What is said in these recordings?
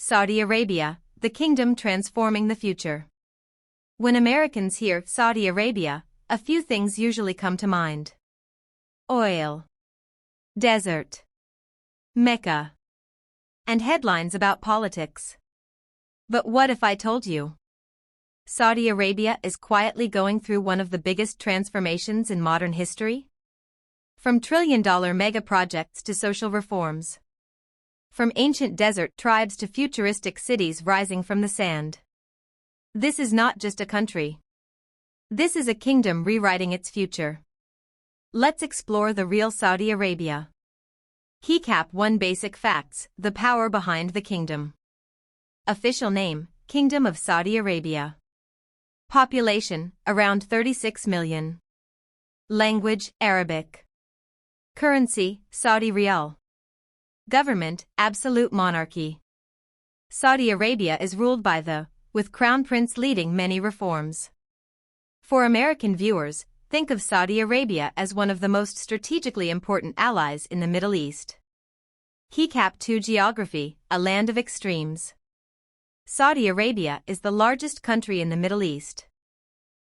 Saudi Arabia, the kingdom transforming the future. When Americans hear Saudi Arabia, a few things usually come to mind. Oil, desert, Mecca, and headlines about politics. But what if I told you? Saudi Arabia is quietly going through one of the biggest transformations in modern history? From trillion-dollar mega projects to social reforms. From ancient desert tribes to futuristic cities rising from the sand. This is not just a country. This is a kingdom rewriting its future. Let's explore the real Saudi Arabia. Recap 1 Basic Facts, the power behind the kingdom. Official name, Kingdom of Saudi Arabia. Population, around 36 million. Language, Arabic. Currency, Saudi Riyal. Government, absolute monarchy. Saudi Arabia is ruled by with Crown Prince leading many reforms. For American viewers, think of Saudi Arabia as one of the most strategically important allies in the Middle East. Recap 2 Geography, a land of extremes. Saudi Arabia is the largest country in the Middle East.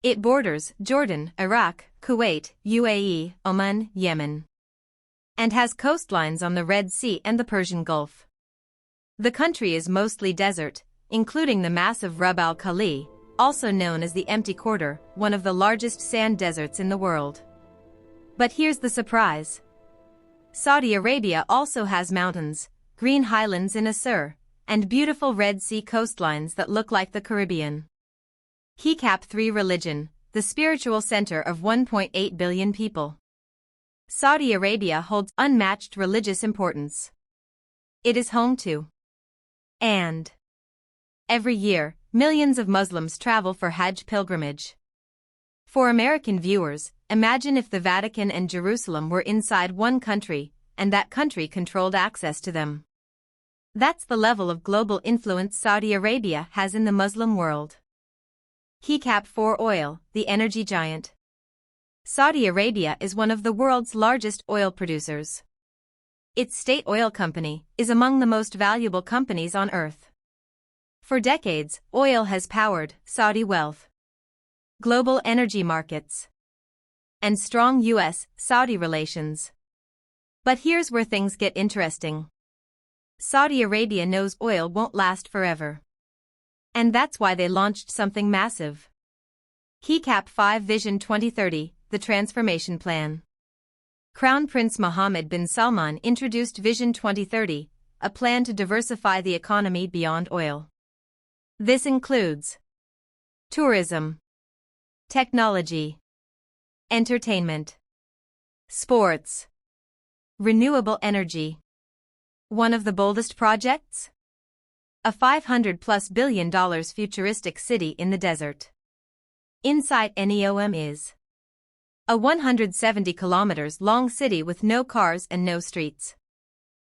It borders Jordan, Iraq, Kuwait, UAE, Oman, Yemen, and has coastlines on the Red Sea and the Persian Gulf. The country is mostly desert, including the massive Rub al Khali, also known as the Empty Quarter, one of the largest sand deserts in the world. But here's the surprise. Saudi Arabia also has mountains, green highlands in Asur, and beautiful Red Sea coastlines that look like the Caribbean. Recap 3 Religion, the spiritual center of 1.8 billion people. Saudi Arabia holds unmatched religious importance. It is home to and every year, millions of Muslims travel for Hajj pilgrimage. For American viewers, imagine if the Vatican and Jerusalem were inside one country, and that country controlled access to them. That's the level of global influence Saudi Arabia has in the Muslim world. Recap 4 Oil, the energy giant. Saudi Arabia is one of the world's largest oil producers. Its state oil company is among the most valuable companies on earth. For decades, oil has powered Saudi wealth, global energy markets, and strong U.S.-Saudi relations. But here's where things get interesting. Saudi Arabia knows oil won't last forever. And that's why they launched something massive. Recap 5 Vision 2030, the transformation plan. Crown Prince Mohammed bin Salman introduced Vision 2030, a plan to diversify the economy beyond oil. This includes tourism, technology, entertainment, sports, renewable energy. One of the boldest projects? A $500+ billion futuristic city in the desert. Insight NEOM is a 170 kilometers long city with no cars and no streets.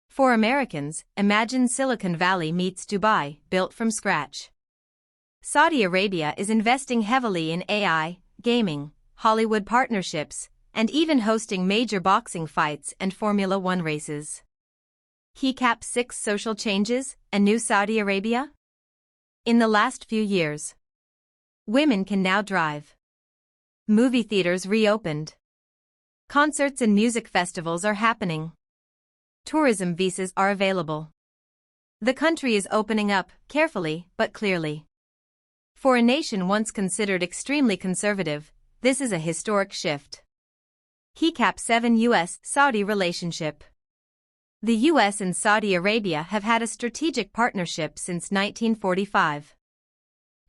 For Americans, imagine Silicon Valley meets Dubai, built from scratch. Saudi Arabia is investing heavily in AI, gaming, Hollywood partnerships, and even hosting major boxing fights and Formula One races. Recap 6 Social changes, a new Saudi Arabia? In the last few years, women can now drive. Movie theaters reopened. Concerts and music festivals are happening. Tourism visas are available. The country is opening up, carefully but clearly. For a nation once considered extremely conservative, this is a historic shift. Recap 7 U.S.-Saudi relationship. The U.S. and Saudi Arabia have had a strategic partnership since 1945.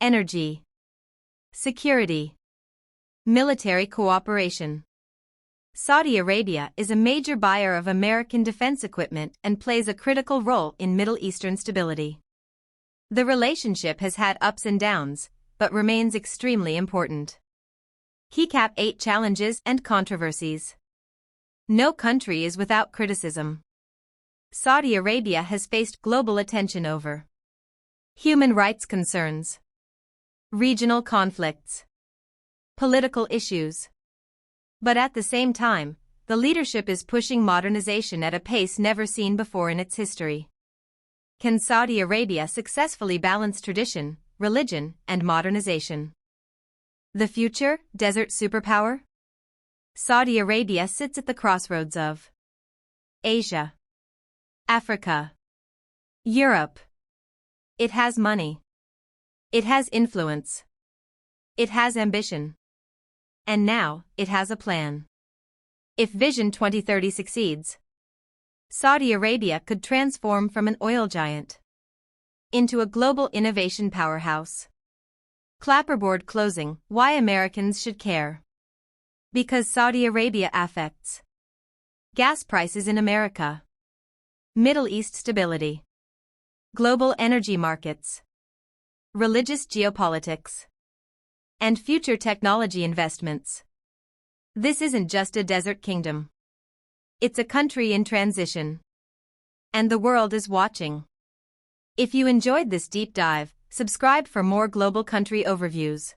Energy, security, military cooperation. Saudi Arabia is a major buyer of American defense equipment and plays a critical role in Middle Eastern stability. The relationship has had ups and downs, but remains extremely important. Recap 8 Challenges and controversies. No country is without criticism. Saudi Arabia has faced global attention over human rights concerns, regional conflicts, political issues. But at the same time, the leadership is pushing modernization at a pace never seen before in its history. Can Saudi Arabia successfully balance tradition, religion, and modernization? The future, desert superpower? Saudi Arabia sits at the crossroads of Asia, Africa, Europe. It has money. It has influence. It has ambition. And now, it has a plan. If Vision 2030 succeeds, Saudi Arabia could transform from an oil giant into a global innovation powerhouse. Clapperboard closing: why Americans should care. Because Saudi Arabia affects gas prices in America, Middle East stability, global energy markets, religious geopolitics, and future technology investments. This isn't just a desert kingdom. It's a country in transition. And the world is watching. If you enjoyed this deep dive, subscribe for more global country overviews.